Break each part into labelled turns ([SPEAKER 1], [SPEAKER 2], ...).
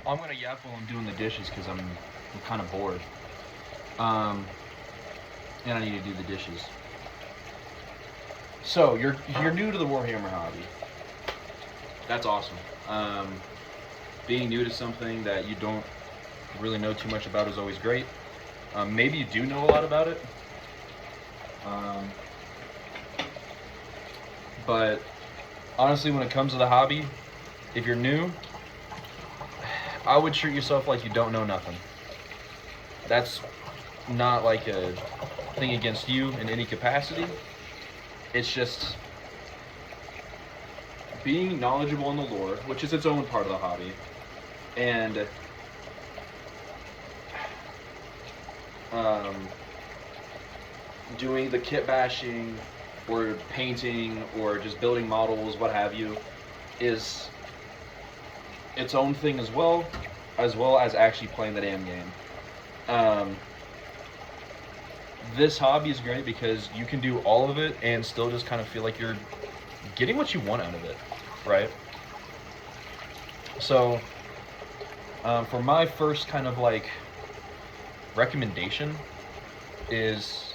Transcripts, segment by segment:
[SPEAKER 1] I'm gonna yap while I'm doing the dishes because I'm kind of bored. And I need to do the dishes. So you're new to the Warhammer hobby. That's awesome. Being new to something that you don't really know too much about is always great. Maybe you do know a lot about it. But honestly, when it comes to the hobby, if you're new, I would treat yourself like you don't know nothing. That's not like a thing against you in any capacity. It's just being knowledgeable in the lore, which is its own part of the hobby, and doing the kit bashing or painting or just building models, what have you, is its own thing as well as actually playing the damn game. This hobby is great because you can do all of it and still just kind of feel like you're getting what you want out of it, right? So, for my first kind of like recommendation is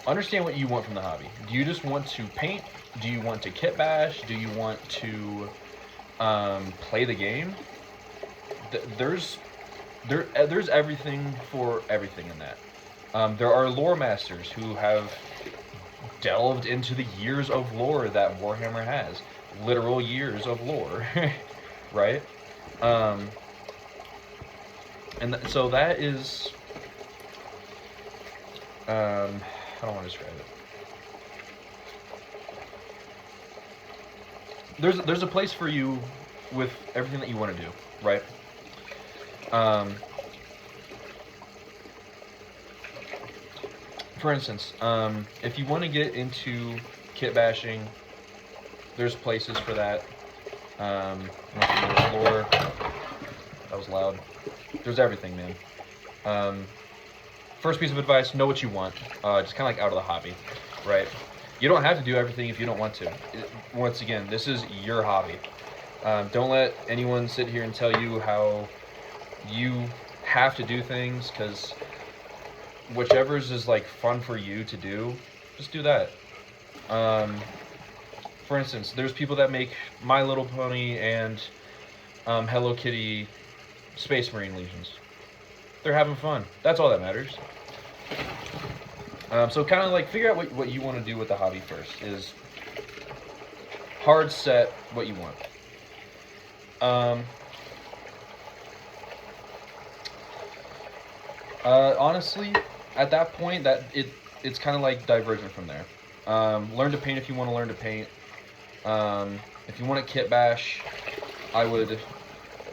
[SPEAKER 1] understand what you want from the hobby. Do you just want to paint? Do you want to kit bash? Do you want to play the game? There's everything for everything in that. There are lore masters who have delved into the years of lore that Warhammer has. Literal years of lore, right? So that is... I don't want to describe it. There's a place for you with everything that you want to do, right? For instance, if you want to get into kit bashing, there's places for that. Lore, that was loud. There's everything, man. First piece of advice, know what you want. Just kind of like out of the hobby, right? You don't have to do everything if you don't want to. Once again, this is your hobby. Don't let anyone sit here and tell you how you have to do things, because whichever's is like fun for you to do, just do that. For instance, there's people that make My Little Pony and Hello Kitty Space Marine Legions. They're having fun. That's all that matters. So kind of like figure out what you want to do with the hobby first. Is hard set what you want. Honestly, at that point, it's kind of like divergent from there. Learn to paint if you want to learn to paint. If you want to kit bash, I would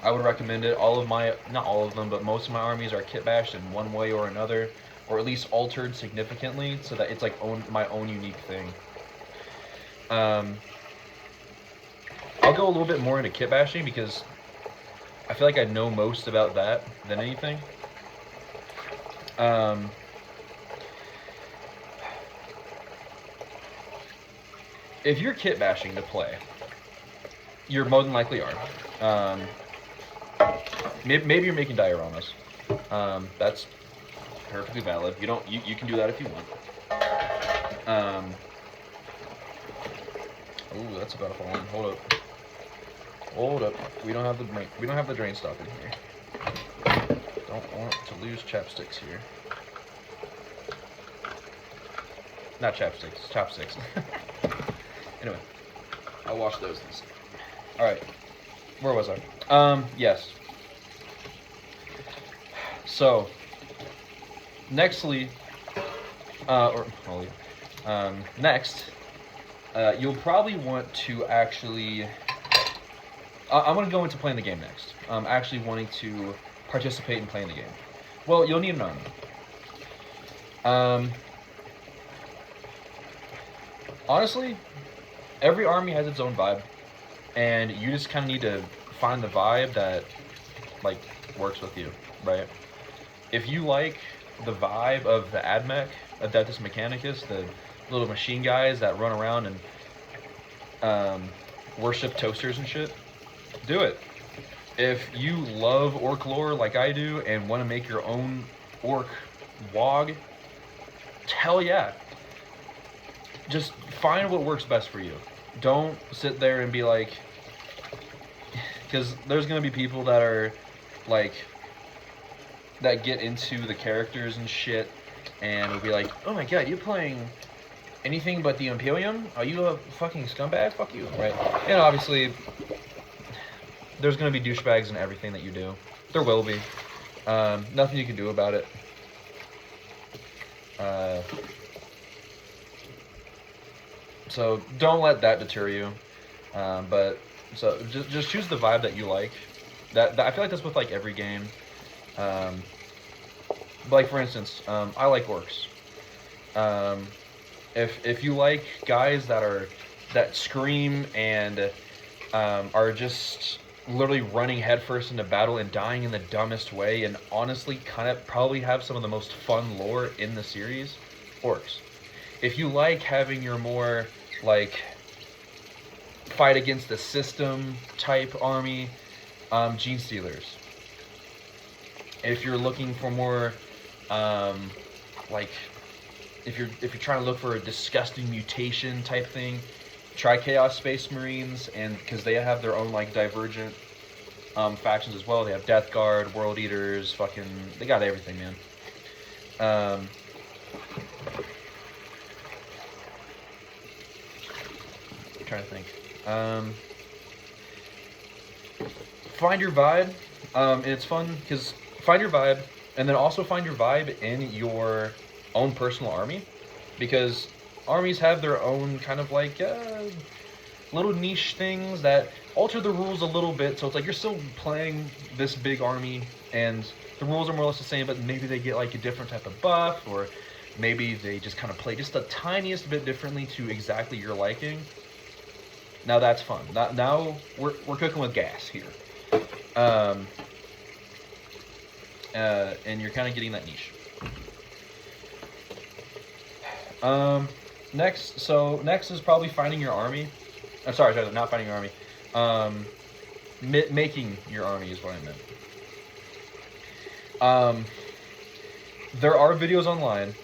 [SPEAKER 1] recommend it. Not all of them, but most of my armies are kit bashed in one way or another, or at least altered significantly, so that it's like my own unique thing. I'll go a little bit more into kit bashing because I feel like I know most about that than anything. If you're kit bashing to play, you're more than likely are. Maybe you're making dioramas. That's perfectly valid. You can do that if you want. Ooh, that's about to fall in. Hold up. We don't have the drain stop in here. Don't want to lose chapsticks here. Not chapsticks, chopsticks. Anyway, I'll wash those things. All right, where was I? Yes. So, nextly, next, you'll probably want to actually. I'm going to go into playing the game next. Actually wanting to participate in playing the game. Well, you'll need an army. Honestly, every army has its own vibe, and you just kind of need to find the vibe that like works with you, right? If you like the vibe of the Admech, Adeptus Mechanicus, the little machine guys that run around and worship toasters and shit, do it. If you love orc lore like I do and want to make your own orc WOG, hell yeah. Just find what works best for you. Don't sit there and be like, because there's going to be people that are like, that get into the characters and shit and will be like, oh my god, you playing anything but the Imperium? Are you a fucking scumbag? Fuck you, right? And obviously, there's going to be douchebags in everything that you do. There will be. Nothing you can do about it. So don't let that deter you. But so just choose the vibe that you like. That I feel like that's with like every game. Like for instance, I like orcs. If you like guys that scream and are just literally running headfirst into battle and dying in the dumbest way, and honestly kind of probably have some of the most fun lore in the series, orcs. If you like having your more like fight against the system type army, Gene Stealers. If you're looking for more like if you're trying to look for a disgusting mutation type thing, try Chaos Space Marines, and because they have their own like divergent factions as well. They have Death Guard, World Eaters, fucking they got everything, man. I'm trying to think. Find your vibe, and it's fun because find your vibe, and then also find your vibe in your own personal army, because armies have their own kind of like little niche things that alter the rules a little bit. So it's like you're still playing this big army, and the rules are more or less the same, but maybe they get like a different type of buff, or maybe they just kind of play just the tiniest bit differently to exactly your liking. Now that's fun. Now we're cooking with gas here. And you're kind of getting that niche. Next is probably finding your army. I'm sorry, not finding your army. Making your army is what I meant. There are videos online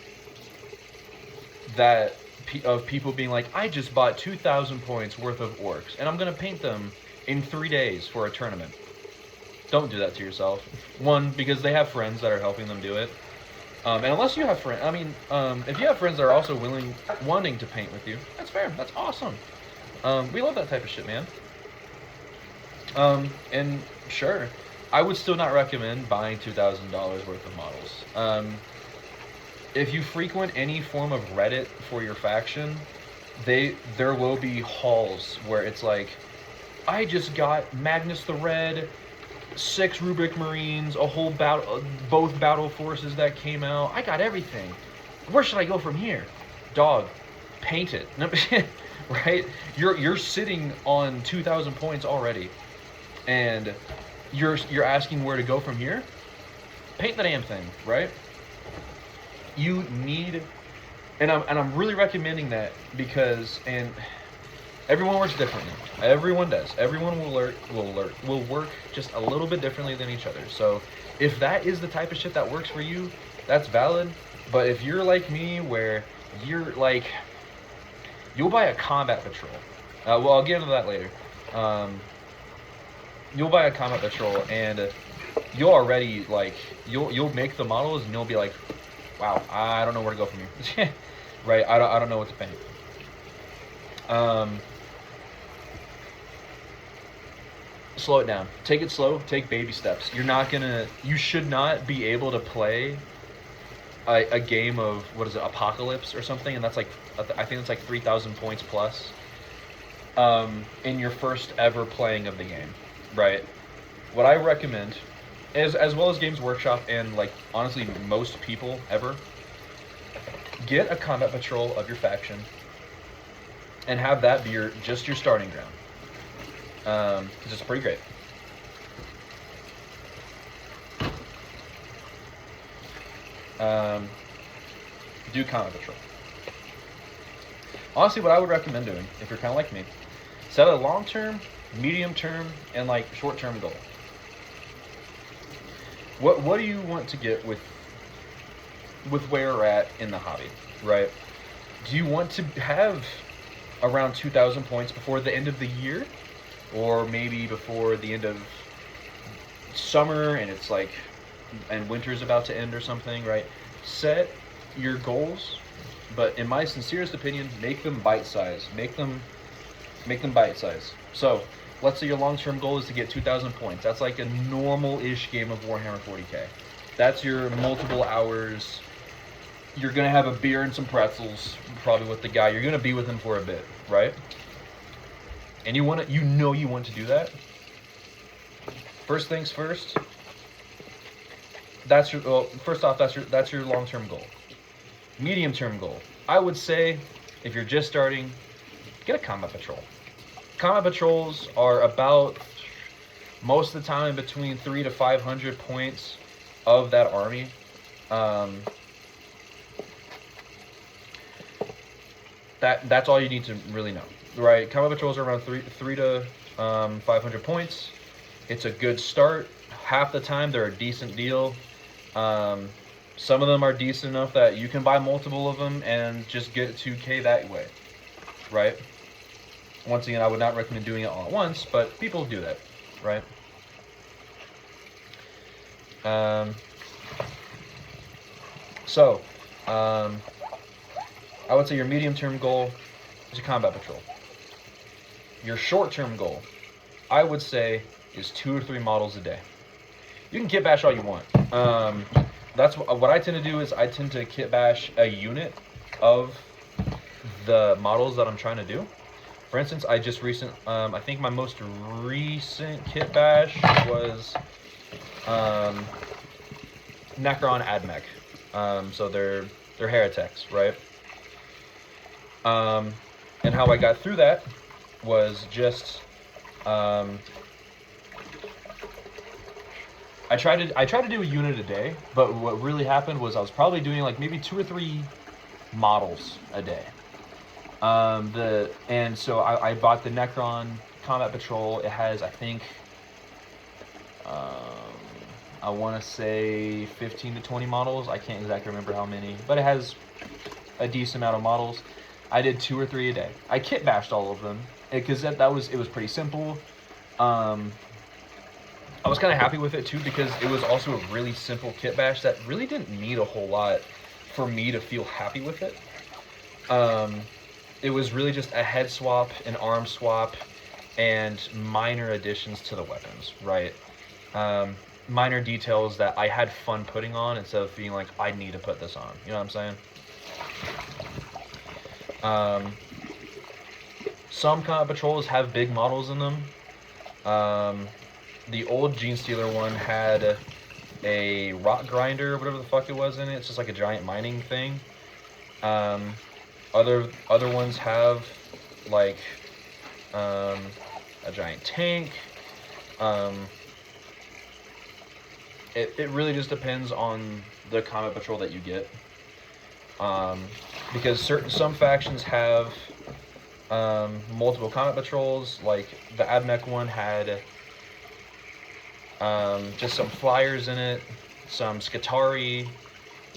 [SPEAKER 1] that of people being like, I just bought 2,000 points worth of orcs, and I'm gonna paint them in 3 days for a tournament. Don't do that to yourself. One, because they have friends that are helping them do it. And unless you have friends, I mean, if you have friends that are also wanting to paint with you, that's fair. That's awesome. We love that type of shit, man. And sure, I would still not recommend buying $2,000 worth of models. If you frequent any form of Reddit for your faction, there will be hauls where it's like, I just got Magnus the Red, 6 Rubik Marines, a whole both battle forces that came out. I got everything. Where should I go from here? Dog, paint it. Right? You're sitting on 2,000 points already, and you're asking where to go from here. Paint the damn thing, right? You need, and I'm really recommending that because everyone works differently. Everyone does. Everyone will work just a little bit differently than each other. So if that is the type of shit that works for you, that's valid. But if you're like me, where you're like, you'll buy a combat patrol. Well, I'll get into that later. You'll buy a combat patrol, and you'll already like you'll make the models, and you'll be like, wow, I don't know where to go from here. Right? I don't know what to paint. Slow it down. Take it slow. Take baby steps. You should not be able to play a game of, what is it, Apocalypse or something, and that's like, I think it's like 3,000 points plus, in your first ever playing of the game, right? What I recommend, as well as Games Workshop and like honestly most people ever, get a combat patrol of your faction and have that be just your starting ground. Because it's pretty great. Do combat patrol. Honestly, what I would recommend doing, if you're kind of like me, set a long-term, medium-term, and like short-term goal. What do you want to get with where we're at in the hobby, right? Do you want to have around 2,000 points before the end of the year, or maybe before the end of summer and it's like and winter's about to end or something, right? Set your goals, but in my sincerest opinion, make them bite size. Make them bite size. So let's say your long-term goal is to get 2,000 points. That's like a normal-ish game of Warhammer 40k. That's your multiple hours. You're gonna have a beer and some pretzels, probably with the guy. You're gonna be with him for a bit, right? And you want to do that. First things first. First off, that's your long-term goal. Medium-term goal. I would say, if you're just starting, get a combat patrol. Combat patrols are about, most of the time, between 300 to 500 points of that army. That's all you need to really know, right? Combat patrols are around 3 to 500 points. It's a good start. Half the time, they're a decent deal. Some of them are decent enough that you can buy multiple of them and just get 2K that way, right? Once again, I would not recommend doing it all at once, but people do that, right? I would say your medium-term goal is a combat patrol. Your short-term goal, I would say, is 2 or 3 models a day. You can kit bash all you want. That's what I tend to do is I tend to kit bash a unit of the models that I'm trying to do. For instance, I think my most recent kit bash was Necron Admech. So they're heretics, right? And how I got through that was just I tried to do a unit a day, but what really happened was I was probably doing like maybe 2 or 3 models a day. So I bought the Necron Combat Patrol. It has, I think, I want to say 15 to 20 models. I can't exactly remember how many, but it has a decent amount of models. I did 2 or 3 a day. I kit bashed all of them because it was pretty simple. I was kind of happy with it too because it was also a really simple kit bash that really didn't need a whole lot for me to feel happy with it. It was really just a head swap, an arm swap, and minor additions to the weapons, right? Minor details that I had fun putting on instead of feeling like I need to put this on. You know what I'm saying? Some combat patrols have big models in them. The old Gene Stealer one had a rock grinder, whatever the fuck it was in it. It's just like a giant mining thing. Other ones have like a giant tank. It really just depends on the combat patrol that you get. Because some factions have multiple combat patrols. Like the Admech one had just some flyers in it, some Skitarii,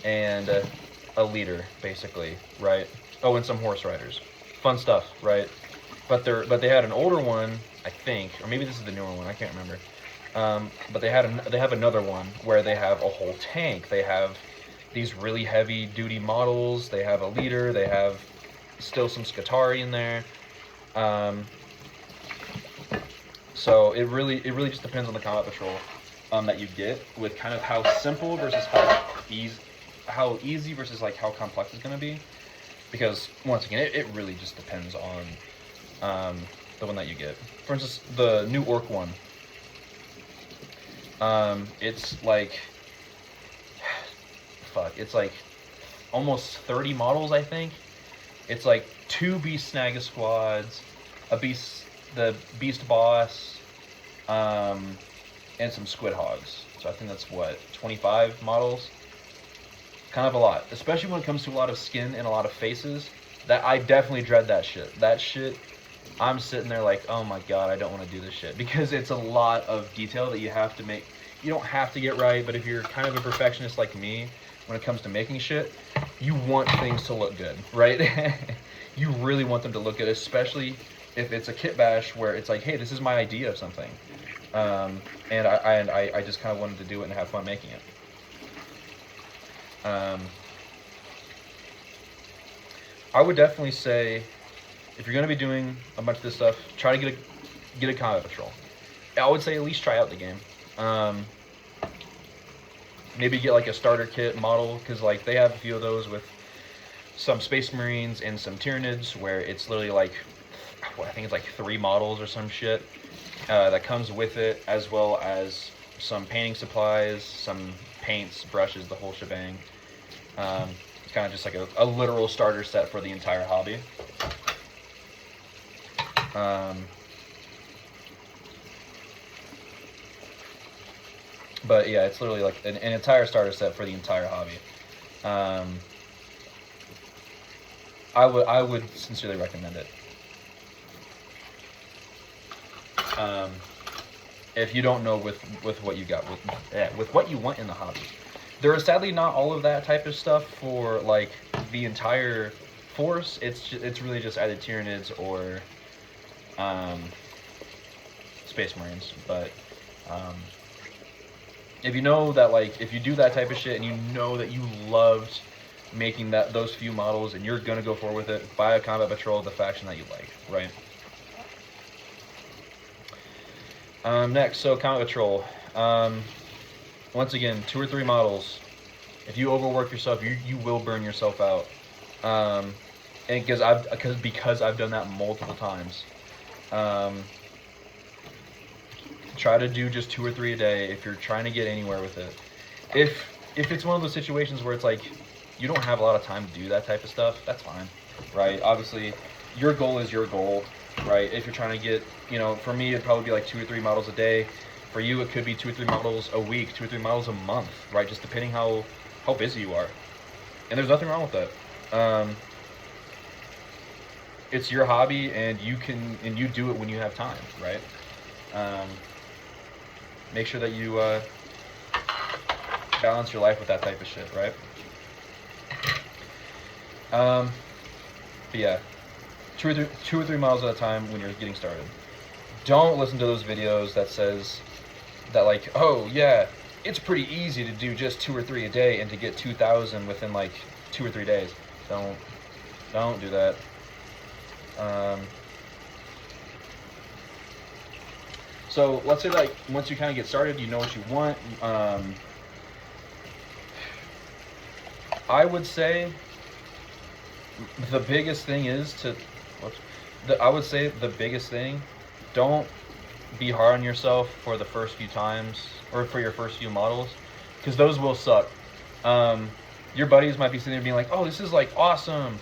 [SPEAKER 1] and a leader, basically, right? Oh, and some horse riders. Fun stuff, right? But they had an older one, I think, or maybe this is the newer one. I can't remember. But they have another one where they have a whole tank. They have these really heavy duty models. They have a leader. They have still some Skitarii in there. So it really just depends on the combat patrol that you get, with kind of how simple versus how easy versus like how complex it's going to be. Because once again, it really just depends on the one that you get. For instance, the new Orc one. It's like it's like almost 30 models, I think. It's like 2 Beast Snagga squads, the Beast Boss, and some Squid Hogs. So I think that's 25 models. Kind of a lot, especially when it comes to a lot of skin and a lot of faces. That I definitely dread that shit. That shit, I'm sitting there like, oh my god, I don't want to do this shit, because it's a lot of detail that you have to make. you don't have to get right, but if you're kind of a perfectionist like me, when it comes to making shit, you want things to look good, right? You really want them to look good, especially if it's a kit bash where it's like, hey, this is my idea of something, and I just kind of wanted to do it and have fun making it. I would definitely say, if you're going to be doing a bunch of this stuff, try to get a combat patrol. I would say at least try out the game. Maybe get like a starter kit model, because like they have a few of those with some Space Marines and some Tyranids, where it's literally like, I think it's like 3 models or some shit that comes with it, as well as some painting supplies, some paints, brushes, the whole shebang. It's kind of just like a literal starter set for the entire hobby. But yeah, it's literally like an entire starter set for the entire hobby. I would sincerely recommend it. If you don't know with what you got with what you want in the hobby, there is sadly not all of that type of stuff for like the entire force. It's really just either Tyranids or Space Marines. But if you know that, like, if you do that type of shit and you know that you loved making those few models and you're gonna go forward with it, buy a combat patrol of the faction that you like, right? Next, so combat patrol. Once again, 2 or 3 models. If you overwork yourself, you will burn yourself out. And because I've done that multiple times. Try to do just 2 or 3 a day if you're trying to get anywhere with it. If it's one of those situations where it's like you don't have a lot of time to do that type of stuff, that's fine, right? Obviously, your goal is your goal, right? If you're trying to get, for me, it'd probably be like 2 or 3 models a day. For you, it could be 2 or 3 models a week, 2 or 3 models a month, right? Just depending how busy you are. And there's nothing wrong with that. It's your hobby, and you do it when you have time, right? Make sure that you balance your life with that type of shit, right? But yeah, 2 or 3 miles at a time when you're getting started. Don't listen to those videos that says that, like, oh yeah, it's pretty easy to do just 2 or 3 a day and to get 2,000 within like 2 or 3 days. Don't do that. So let's say, like, once you kind of get started, you know what you want. I would say the biggest thing is don't be hard on yourself for the first few times, or for your first few models, because those will suck. Your buddies might be sitting there being like, oh, this is like awesome,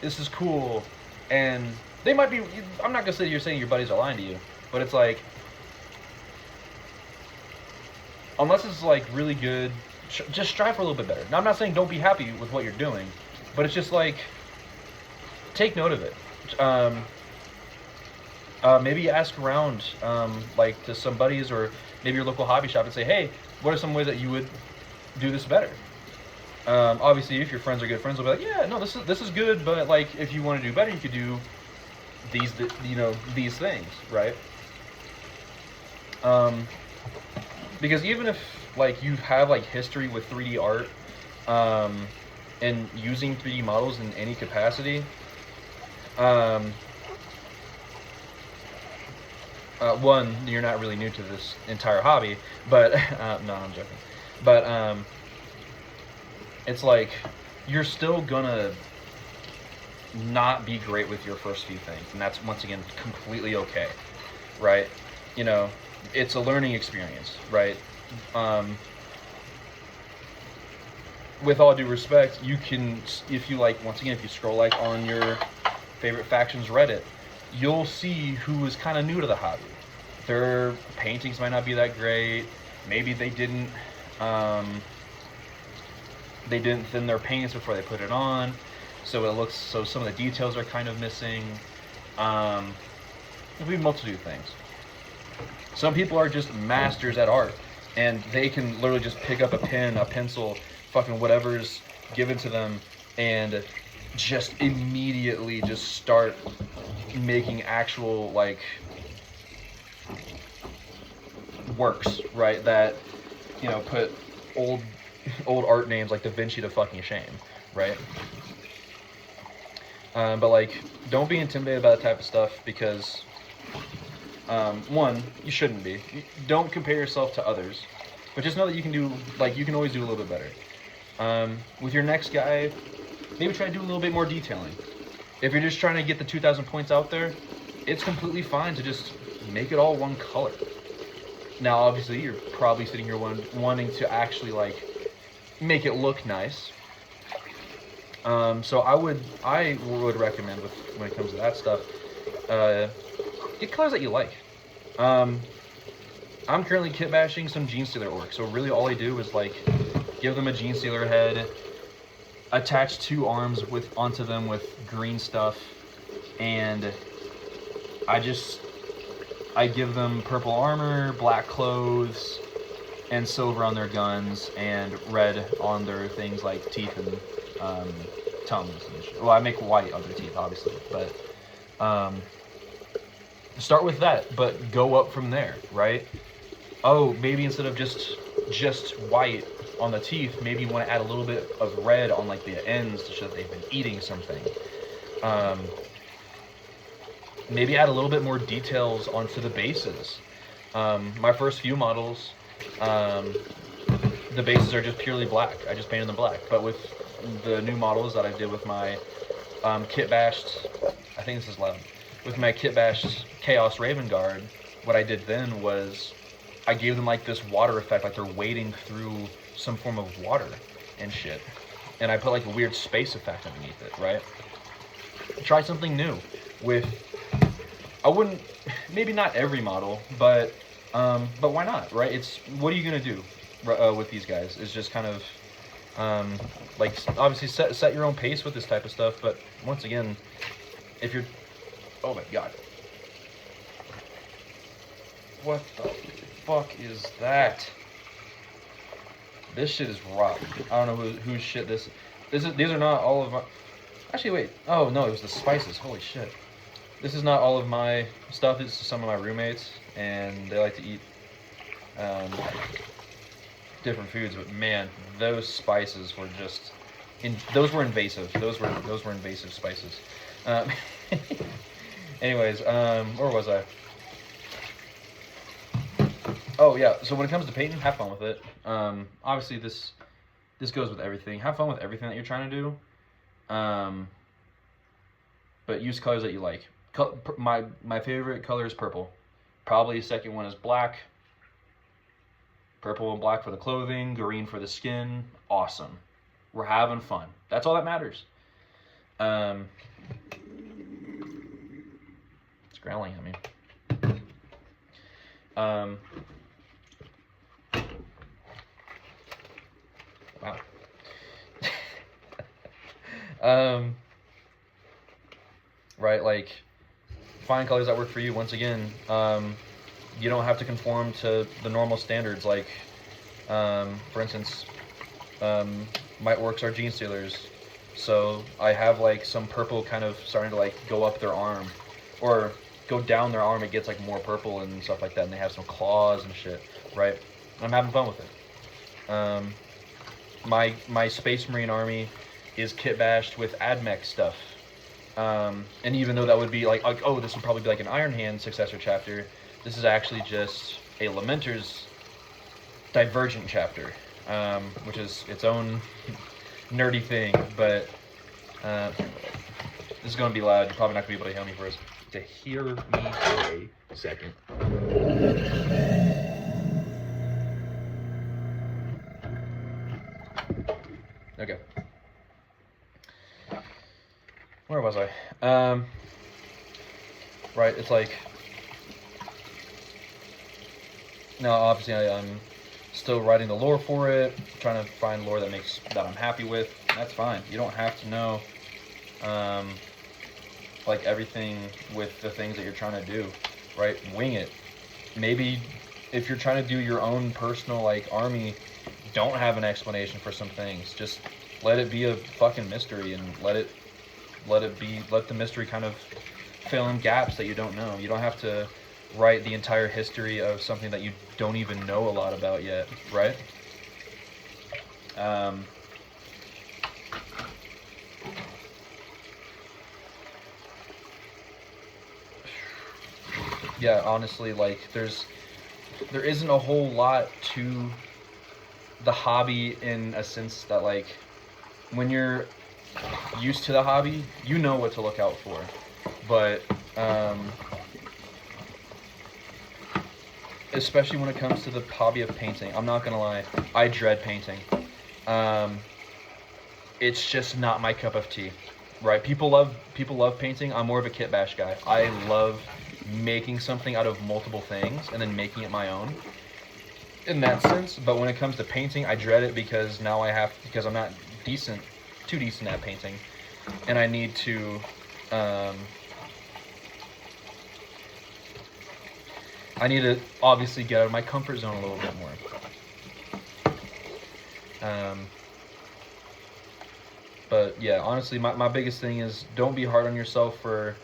[SPEAKER 1] this is cool, and they might be, I'm not gonna say you're saying your buddies are lying to you, but it's like, unless it's like really good, just strive for a little bit better. Now, I'm not saying don't be happy with what you're doing, but it's just like, take note of it. Maybe ask around, like, to some buddies or maybe your local hobby shop and say, hey, what are some ways that you would do this better? Obviously, if your friends are good friends, they'll be like, yeah, no, this is good, but like, if you want to do better, you could do these things, right? Because even if, like, you have like history with 3D art, and using 3D models in any capacity, one, you're not really new to this entire hobby, but no, I'm joking. But it's like, you're still gonna not be great with your first few things, and that's, once again, completely okay, right? It's a learning experience, right? With all due respect, you can, if you, like, once again, if you scroll like on your favorite factions Reddit, you'll see who is kind of new to the hobby. Their paintings might not be that great. Maybe they didn't thin their paints before they put it on, so some of the details are kind of missing. There'll be a multitude of things. Some people are just masters at art, and they can literally just pick up a pen, a pencil, fucking whatever's given to them, and just immediately just start making actual like works, right? That, you know, put old art names like Da Vinci to fucking shame, right? But like, don't be intimidated by that type of stuff because, one, you shouldn't be. Don't compare yourself to others, but just know that you can do, like, you can always do a little bit better. With your next guy, maybe try to do a little bit more detailing. If you're just trying to get the 2,000 points out there, it's completely fine to just make it all one color. Now, obviously, you're probably sitting here wanting to actually, like, make it look nice. So I would recommend when it comes to that stuff, get colors that you like. I'm currently kit bashing some Gene Stealer orcs, so really all I do is like give them a Gene Stealer head, attach 2 arms onto them with green stuff, and I give them purple armor, black clothes, and silver on their guns, and red on their things like teeth and tongues and shit. Well, I make white on their teeth, obviously, but start with that, but go up from there, right? Oh, maybe instead of just white on the teeth, maybe you want to add a little bit of red on like the ends to show that they've been eating something. Maybe add a little bit more details onto the bases. My first few models, the bases are just purely black. I just painted them black. But with the new models that I did with my kit bashed, I think this is loud, with my kit bashed Chaos Raven Guard, what I did then was I gave them like this water effect, like they're wading through some form of water and shit. And I put like a weird space effect underneath it, right? Try something new with, I wouldn't, maybe not every model, but why not, right? It's, what are you gonna do with these guys? It's just kind of, like, obviously set your own pace with this type of stuff, but once again, if you're, oh my god. What the fuck is that? This shit is rotten. I don't know whose shit this is. These are not all of my, actually wait, oh no, it was the spices, holy shit. This is not all of my stuff, it's some of my roommates, and they like to eat different foods, but man, those spices were just, those were invasive. Those were invasive spices. Anyways, where was I? Oh yeah, so when it comes to painting, have fun with it. Obviously this goes with everything. Have fun with everything that you're trying to do. But use colors that you like. My favorite color is purple. Probably second one is black. Purple and black for the clothing, green for the skin. Awesome. We're having fun. That's all that matters. It's growling at me. Wow. Right, like, find colors that work for you. Once again, you don't have to conform to the normal standards. Like, for instance, my orcs are Gene Stealers, so I have like some purple kind of starting to like go up their arm, or go down their arm. It gets like more purple and stuff like that, and they have some claws and shit. Right, I'm having fun with it. My Space Marine army is kit bashed with AdMech stuff. And even though that would be like, oh, this would probably be like an Iron Hand successor chapter, this is actually just a Lamenter's Divergent chapter, which is its own nerdy thing, but this is going to be loud. You're probably not going to be able to hear me for a second. Okay. Where was I? Right, it's like, now obviously I'm still writing the lore for it, trying to find lore that I'm happy with. That's fine. You don't have to know like everything with the things that you're trying to do, right? Wing it. Maybe if you're trying to do your own personal like army, don't have an explanation for some things. Just let it be a fucking mystery, and let the mystery kind of fill in gaps that you don't know. You don't have to write the entire history of something that you don't even know a lot about yet, right? Yeah, honestly, like there isn't a whole lot to the hobby, in a sense that like when you're used to the hobby, you know what to look out for. But especially when it comes to the hobby of painting, I'm not gonna lie, I dread painting. It's just not my cup of tea, right? People love painting. I'm more of a kit bash guy. I love making something out of multiple things and then making it my own in that sense. But when it comes to painting, I dread it because I'm not too decent at painting, and I need to obviously get out of my comfort zone a little bit more. But yeah, honestly, my biggest thing is don't be hard on yourself for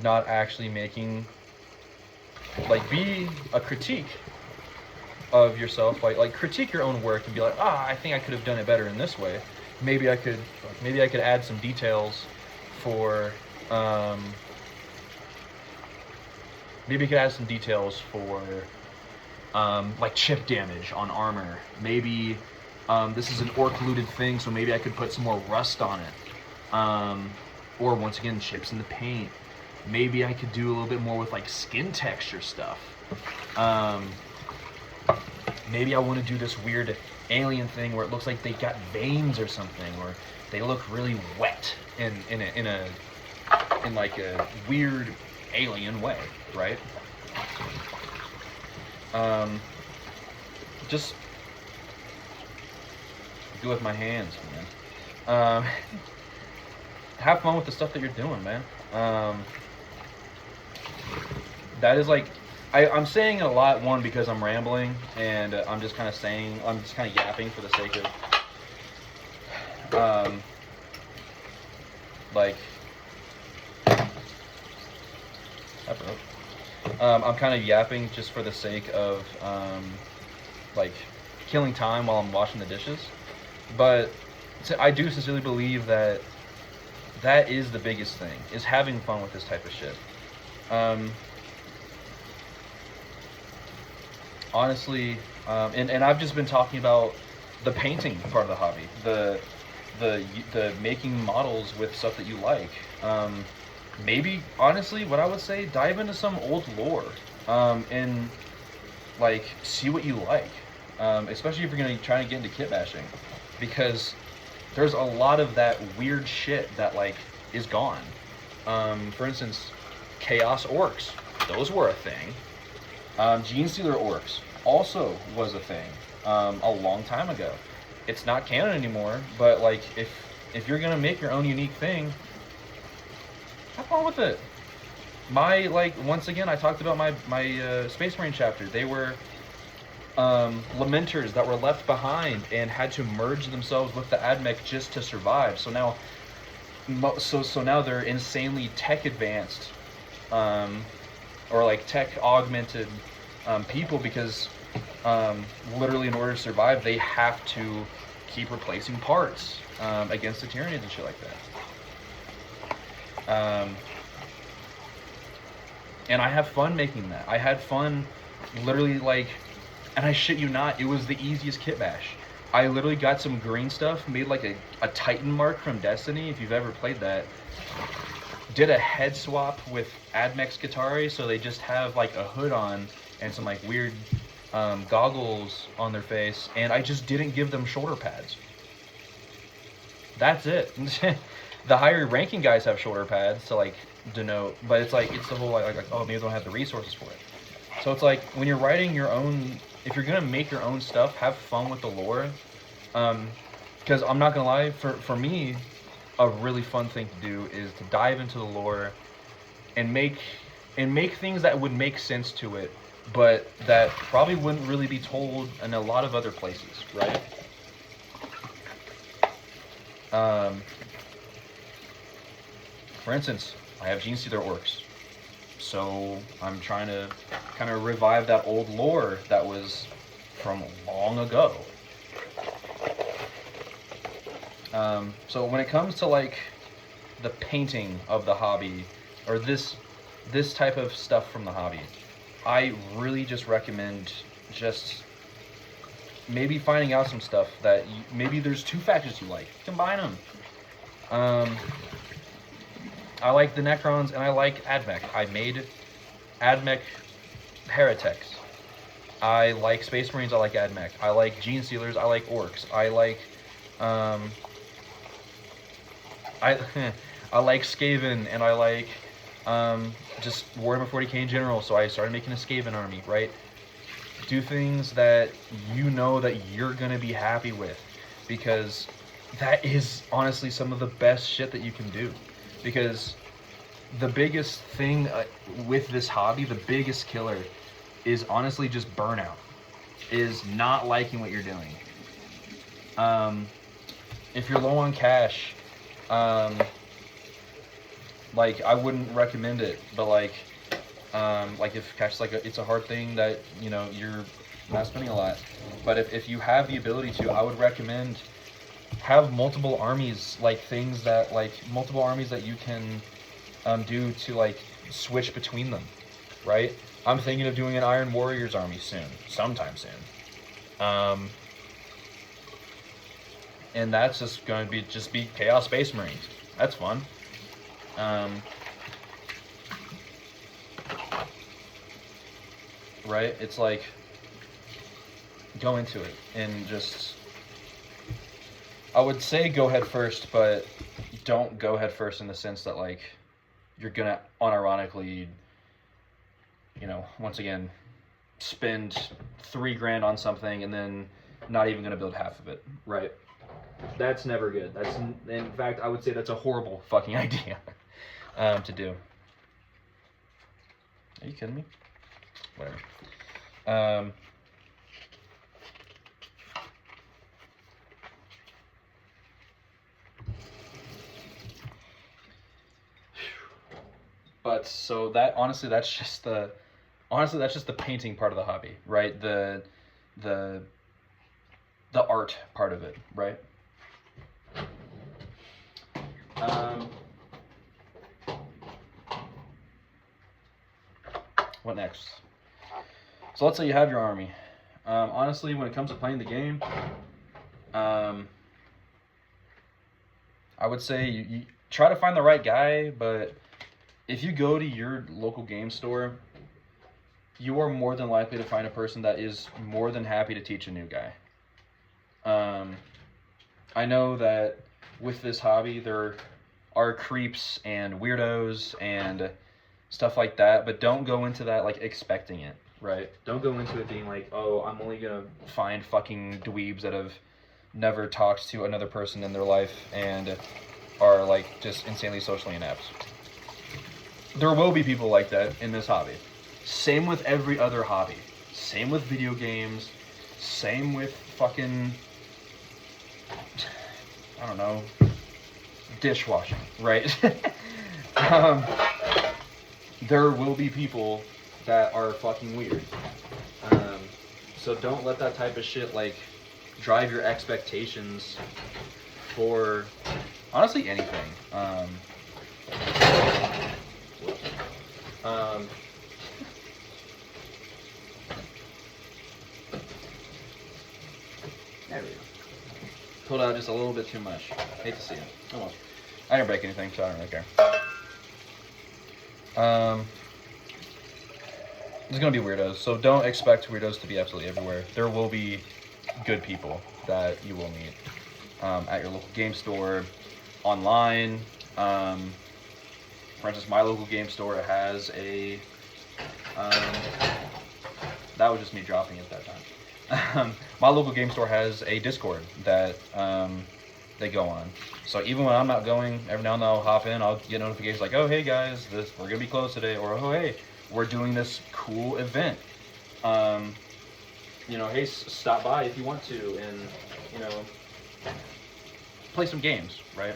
[SPEAKER 1] not actually making, like, be a critique of yourself, like critique your own work and be like, I think I could have done it better in this way. Maybe I could add some details for like chip damage on armor. Maybe this is an orc looted thing, so maybe I could put some more rust on it. Or once again, chips in the paint. Maybe I could do a little bit more with like skin texture stuff. Maybe I want to do this weird alien thing where it looks like they got veins or something, or they look really wet in like a weird alien way, right? Just do it with my hands, man. Have fun with the stuff that you're doing, man. That is like, I'm saying it a lot, one, because I'm rambling, and I'm just kind of yapping for the sake of, like, I'm kind of yapping just for the sake of, like, killing time while I'm washing the dishes. But I do sincerely believe that is the biggest thing, is having fun with this type of shit. Honestly, and I've just been talking about the painting part of the hobby, the making models with stuff that you like. Maybe, honestly, what I would say, dive into some old lore, and like see what you like, especially if you're gonna try to get into kit bashing, because there's a lot of that weird shit that like is gone. For instance, Chaos Orcs, those were a thing. Genestealer Orcs also was a thing a long time ago. It's not canon anymore, but like if you're gonna make your own unique thing, have fun with it. Once again, I talked about my Space Marine chapter. They were lamenters that were left behind and had to merge themselves with the Admech just to survive. So now, now they're insanely tech advanced, or like tech augmented people, because literally in order to survive, they have to keep replacing parts against the Tyranids and shit like that. And I have fun making that. I had fun literally, like, and I shit you not, it was the easiest kit bash. I literally got some green stuff, made like a Titan mark from Destiny, if you've ever played that. Did a head swap with Admech Skitarii, so they just have like a hood on and some like weird goggles on their face, and I just didn't give them shoulder pads. That's it. The higher ranking guys have shoulder pads to like denote, but it's like, it's the whole like oh, maybe they don't have the resources for it. So it's like, when you're writing your own, if you're gonna make your own stuff, have fun with the lore. Because I'm not gonna lie, for me, a really fun thing to do is to dive into the lore and make things that would make sense to it but that probably wouldn't really be told in a lot of other places, right? For instance, I have Gene Stealer orcs, so I'm trying to kind of revive that old lore that was from long ago. So when it comes to like the painting of the hobby, or this type of stuff from the hobby, I really just recommend just maybe finding out some stuff that maybe there's two factions you like. Combine them. I like the Necrons and I like Admech. I made Admech Heretics. I like Space Marines. I like Admech. I like Gene Stealers. I like Orcs. I like I like Skaven, and I like just Warhammer 40k in general, so I started making a Skaven army, right? Do things that you know that you're going to be happy with, because that is honestly some of the best shit that you can do. Because the biggest thing with this hobby, the biggest killer, is honestly just burnout, is not liking what you're doing. If you're low on cash, like I wouldn't recommend it, but like if cash is like it's a hard thing that you're not spending a lot, but if you have the ability to, I would recommend have multiple armies, like things that multiple armies that you can do to like switch between them, right? I'm thinking of doing an Iron Warriors army sometime soon. And that's just going to be Chaos Space Marines. That's fun. Right? It's like, go into it and just, I would say go head first, but don't go head first in the sense that like you're gonna unironically, once again, spend $3,000 on something and then not even gonna build half of it, right? That's never good. That's, in fact, I would say that's a horrible fucking idea to do. Are you kidding me? Whatever. But so that honestly, that's just the painting part of the hobby, right? The art part of it, right? What next? So let's say you have your army. Honestly, when it comes to playing the game, I would say you try to find the right guy, but if you go to your local game store, you are more than likely to find a person that is more than happy to teach a new guy. I know that with this hobby, there are creeps and weirdos and stuff like that, but don't go into that like expecting it, right? Don't go into it being like, oh, I'm only gonna find fucking dweebs that have never talked to another person in their life and are like just insanely socially inept. There will be people like that in this hobby. Same with every other hobby. Same with video games. Same with fucking, I don't know, dishwashing, right? There will be people that are fucking weird. So don't let that type of shit like drive your expectations for honestly anything. There we go. Pulled out just a little bit too much. Hate to see it. Oh well. I didn't break anything, so I don't really care. There's gonna be weirdos, so don't expect weirdos to be absolutely everywhere. There will be good people that you will meet at your local game store, online. For instance, my local game store has a. That was just me dropping it that time. My local game store has a Discord that they go on. So even when I'm not going, every now and then I'll hop in, I'll get notifications like, oh, hey guys, we're going to be closed today, or oh, hey, we're doing this cool event. You know, hey, stop by if you want to, and you know, play some games, right?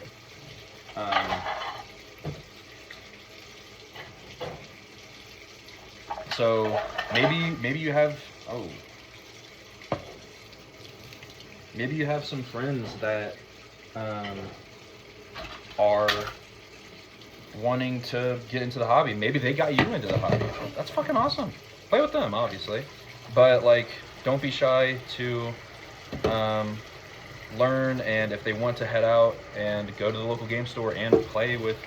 [SPEAKER 1] So maybe you have maybe you have some friends that are wanting to get into the hobby. Maybe they got you into the hobby. That's fucking awesome. Play with them, obviously, but like, don't be shy to learn. And if they want to head out and go to the local game store and play with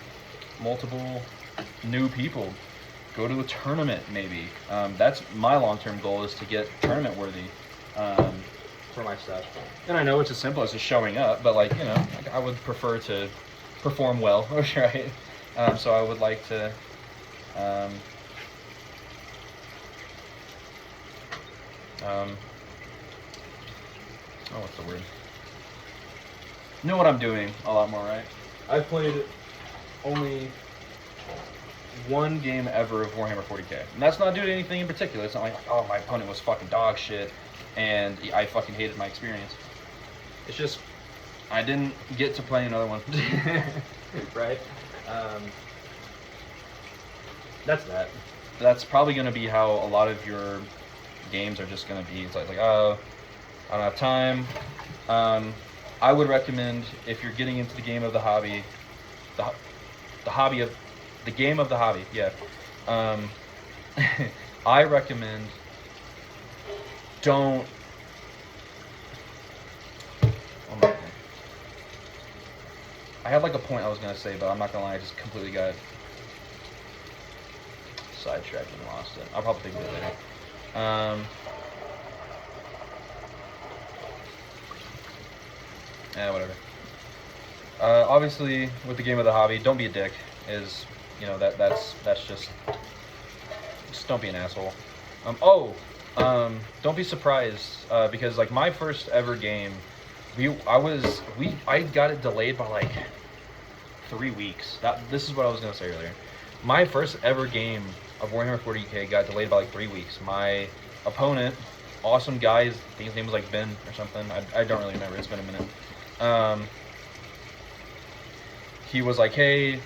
[SPEAKER 1] multiple new people, go to a tournament maybe. That's my long-term goal, is to get tournament worthy for my stuff. And I know it's as simple as just showing up, but like, you know, I would prefer to perform well, right? So I would like to what's the word? Know what I'm doing a lot more, right? I've played only one game ever of Warhammer 40k. And that's not due to anything in particular. It's not like, oh, my opponent was fucking dog shit and I fucking hated my experience. It's just, I didn't get to play another one. Right? That's that. That's probably going to be how a lot of your games are just going to be. It's like, oh, I don't have time. I would recommend, if you're getting into the game of the hobby, the game of the hobby, yeah. I recommend don't. I had like a point I was gonna say, but I'm not gonna lie, I just completely got sidetracked and lost it. I'll probably think of it later. Whatever. Obviously, with the game of the hobby, don't be a dick. Is, you know, that's just don't be an asshole. Don't be surprised, because like my first ever game, I got it delayed by like 3 weeks. This is what I was gonna say earlier. My first ever game of Warhammer 40k got delayed by like 3 weeks. My opponent, awesome guy, I think his name was like Ben or something. I don't really remember. It's been a minute. He was like, hey,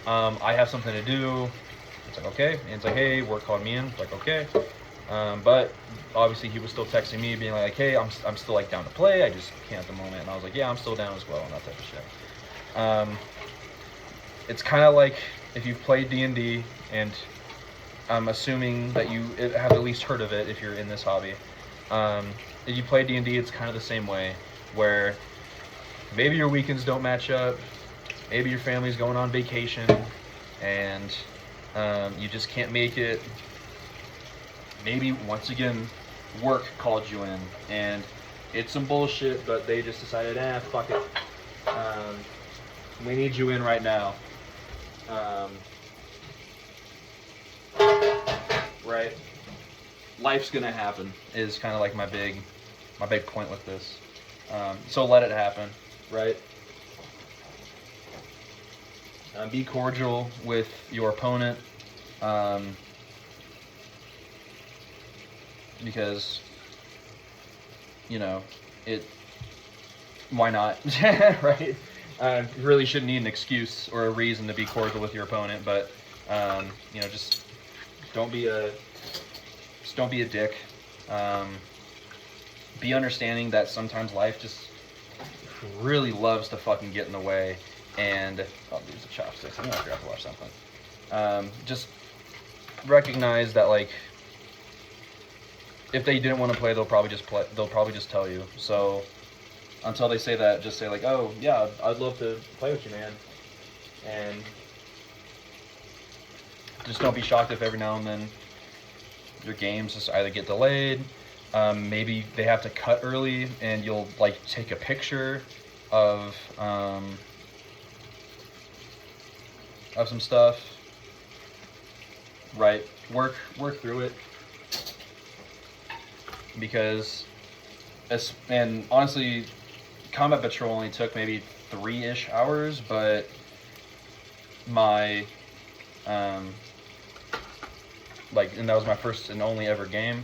[SPEAKER 1] I have something to do. It's like, okay. And it's like, hey, work called me in. It's like, okay. But obviously he was still texting me, being like, hey, I'm still like down to play. I just can't at the moment. And I was like, yeah, I'm still down as well, and that type of shit. It's kind of like if you've played D&D, and I'm assuming that you have at least heard of it if you're in this hobby. If you play D&D, it's kind of the same way, where maybe your weekends don't match up, maybe your family's going on vacation, and you just can't make it. Maybe, once again, work called you in, and it's some bullshit, but they just decided, fuck it. We need you in right now. Right? Life's gonna happen, is kind of like my big point with this. So let it happen, right? Be cordial with your opponent, because, you know, why not, right? You really shouldn't need an excuse or a reason to be cordial with your opponent, but, you know, just don't be a dick. Be understanding that sometimes life just really loves to fucking get in the way, and I'll use the chopsticks. I'm gonna have to watch something. Just recognize that, like, if they didn't want to play, they'll probably just tell you. So until they say that, just say like, oh yeah, I'd love to play with you, man. And just don't be shocked if every now and then your games just either get delayed, maybe they have to cut early, and you'll like take a picture of some stuff. Right, work through it, because and honestly, Combat Patrol only took maybe 3-ish hours, but my and that was my first and only ever game.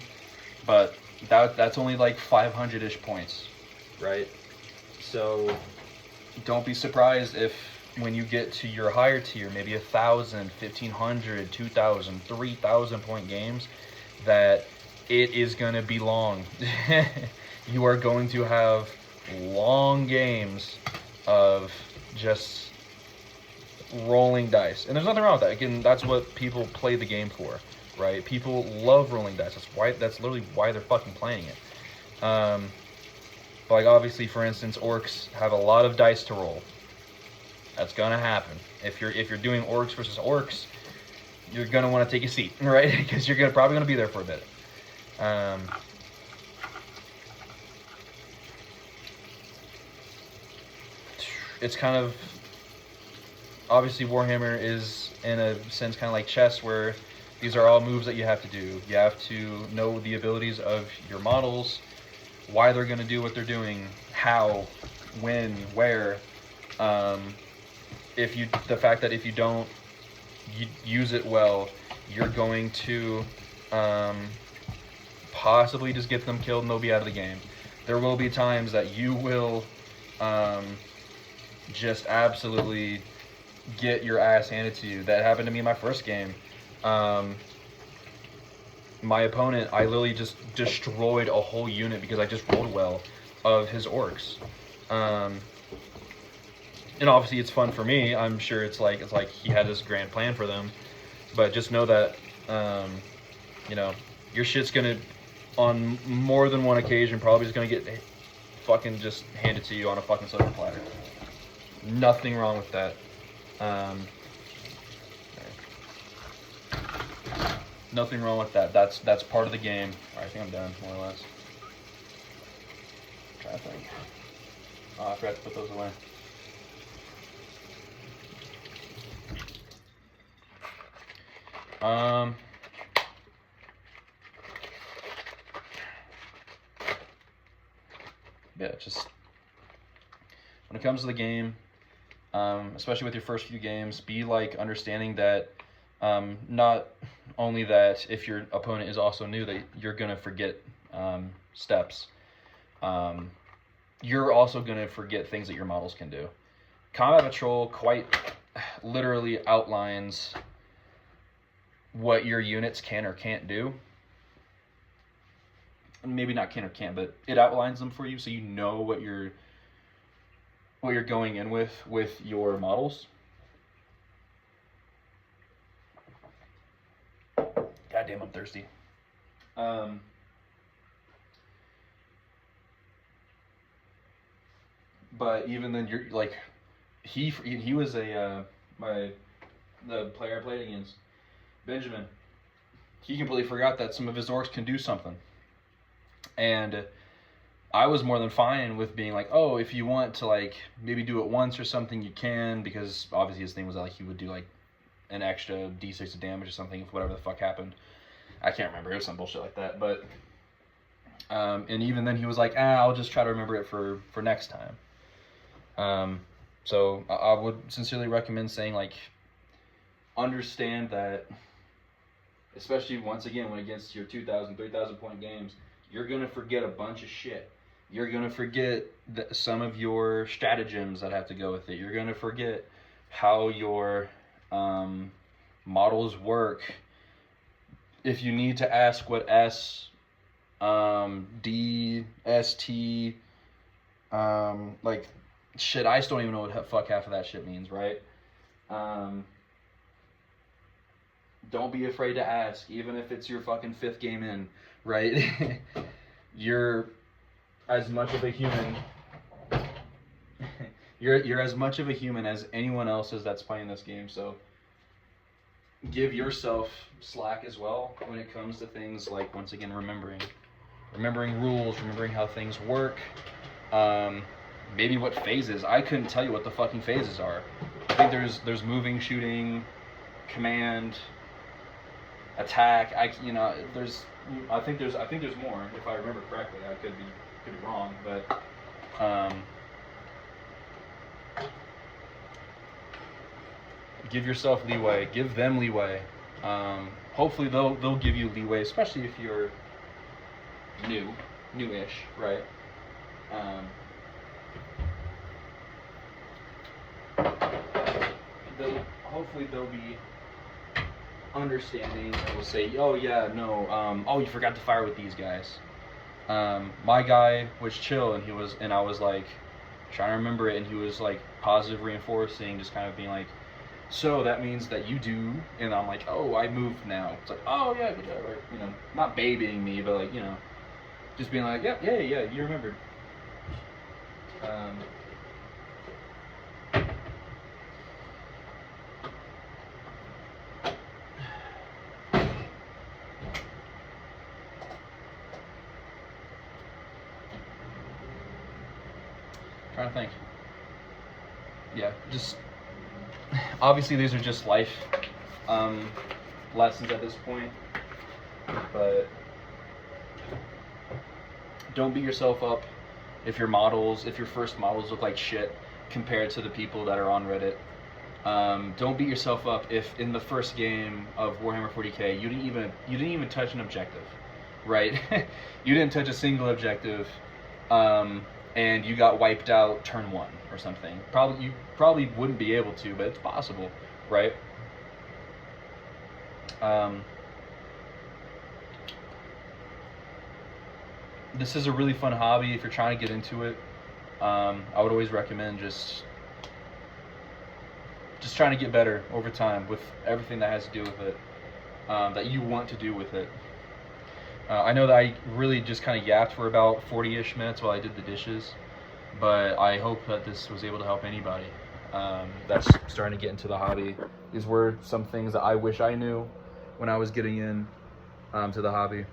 [SPEAKER 1] but that's only like 500-ish points, right? So don't be surprised if when you get to your higher tier, maybe 1,000, 1,500, 2,000, 3,000 point games, that it is going to be long. You are going to have long games of just rolling dice. And there's nothing wrong with that. Again, that's what people play the game for, right? People love rolling dice. That's literally why they're fucking playing it. But like obviously, for instance, orcs have a lot of dice to roll. That's gonna happen. If you're doing orcs versus orcs, you're gonna want to take a seat, right? Because you're probably gonna be there for a bit. It's kind of obviously Warhammer is in a sense kind of like chess, where these are all moves that you have to do. You have to know the abilities of your models, why they're going to do what they're doing, how, when, where. The fact that if you don't use it well, you're going to possibly just get them killed and they'll be out of the game. There will be times that you will just absolutely get your ass handed to you. That happened to me in my first game. My opponent, I literally just destroyed a whole unit because I just rolled well of his orcs. And obviously it's fun for me. I'm sure it's like he had this grand plan for them. But just know that your shit's gonna, on more than one occasion, probably is gonna get fucking just handed to you on a fucking silver platter. Nothing wrong with that. Nothing wrong with that. That's part of the game. Alright, I think I'm done, more or less. I'm trying to think. Oh, I forgot to put those away. Yeah, just when it comes to the game, especially with your first few games, be like understanding that not only that if your opponent is also new, that you're gonna forget steps. You're also gonna forget things that your models can do. Combat Patrol quite literally outlines what your units can or can't do. Maybe not can or can't, but it outlines them for you, so you know what you're going in with your models. Goddamn, I'm thirsty. But even then, you're like, he was the player I played against, Benjamin. He completely forgot that some of his orcs can do something. And I was more than fine with being like, oh, if you want to like maybe do it once or something, you can, because obviously his thing was like he would do like an extra d6 of damage or something if whatever the fuck happened. I can't remember, it was some bullshit like that. But and even then he was like, I'll just try to remember it for next time. So I would sincerely recommend saying, like, understand that, especially once again when against your 2,000, 3,000 point games, you're going to forget a bunch of shit. You're going to forget some of your stratagems that have to go with it. You're going to forget how your models work. If you need to ask what S, D, ST, like, shit, I still don't even know what fuck half of that shit means, right? Don't be afraid to ask, even if it's your fucking 5th game in, right? You're as much of a human. You're as much of a human as anyone else is that's playing this game, so give yourself slack as well when it comes to things like, once again, remembering rules, remembering how things work, maybe what phases. I couldn't tell you what the fucking phases are. I think there's moving, shooting, command, attack. I think there's more, if I remember correctly. I could be wrong, but give yourself leeway, give them leeway. Hopefully they'll give you leeway, especially if you're newish, right? Hopefully they'll be understanding and will say, oh yeah, no, oh, you forgot to fire with these guys. My guy was chill, and I was like trying to remember it, and he was like positive reinforcing, just kind of being like, so that means that you do, and I'm like, oh, I moved now. It's like, oh yeah, good job, right? You know, not babying me, but like, you know, just being like, yeah, you remembered. Trying to think. Yeah, just obviously these are just life lessons at this point, but don't beat yourself up if your first models look like shit compared to the people that are on Reddit. Don't beat yourself up if in the first game of Warhammer 40k you didn't even touch an objective, right? You didn't touch a single objective, and you got wiped out turn 1 or something. You probably wouldn't be able to, but it's possible, right? This is a really fun hobby if you're trying to get into it. I would always recommend just trying to get better over time with everything that has to do with it, that you want to do with it. I know that I really just kind of yapped for about 40-ish minutes while I did the dishes, but I hope that this was able to help anybody that's starting to get into the hobby. These were some things that I wish I knew when I was getting in to the hobby.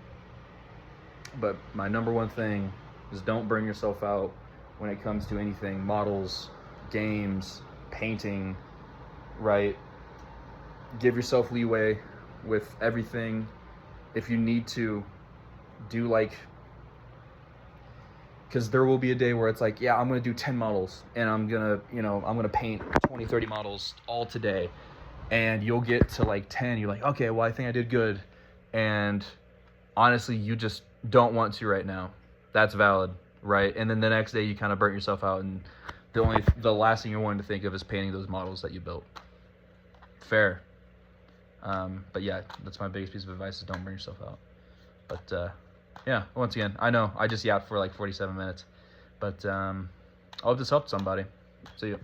[SPEAKER 1] But my number one thing is don't burn yourself out when it comes to anything, models, games, painting, right? Give yourself leeway with everything. If you need to, do like, because there will be a day where it's like, yeah, I'm going to do 10 models and I'm going to paint 20, 30 models all today. And you'll get to like 10. You're like, okay, well, I think I did good. And honestly, you just don't want to right now. That's valid, right? And then the next day you kind of burnt yourself out, and the last thing you're wanting to think of is painting those models that you built. Fair. But yeah, that's my biggest piece of advice, is don't burn yourself out. But yeah, once again, I know I just yapped for like 47 minutes, but I hope this helped somebody. See you.